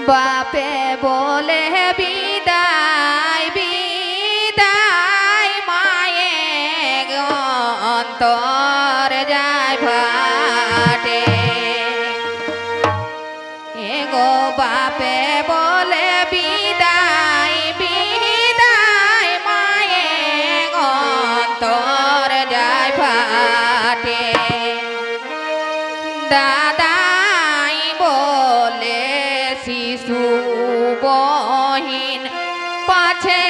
বাপে বলে বিদায় বিদায় মায়ে অন্তর যায় ফাটে গো বাপে বলে বিদায় বিদায় মায়ে অন্তর যায় ফাটে দাদাই বলে শিশু বহিন পাছে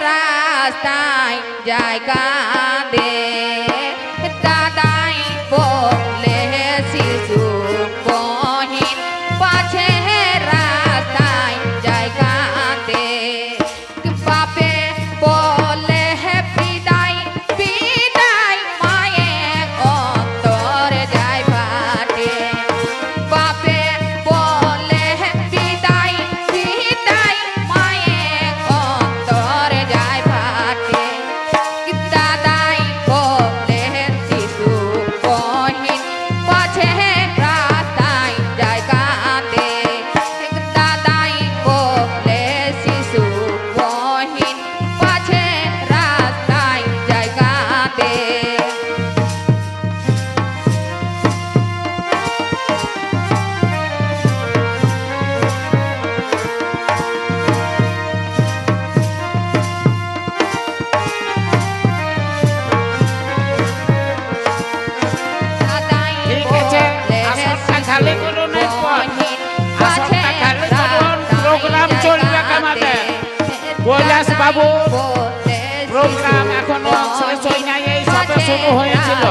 রাস্তায় যায় কাঁদে দাদাই বলে শিশু বহিন পাছে রাস্তায় যায় কাঁদে বাপে বলে বিদায় বিদায় মায়ে অন্তর যায় ফাটে বাপে বলে বিদায় বিদায় মায়ে অন্তর যায় ফাটে দাদাই বলে শিশু বহিন পাছে রাস্তায় যায় কাঁদে দাদাই বলে শিশু বহিন পাছে রাস্তায় যায় কাঁদে ঠিক আছে আসরটা খালি করুন এরপর আসরটা খালি করুন প্রোগ্রাম চলবে আমাদের কৈলাস বাবু প্রোগ্রাম এখনো শেষ হয় নাই এই সবে শুরু হয়েছিল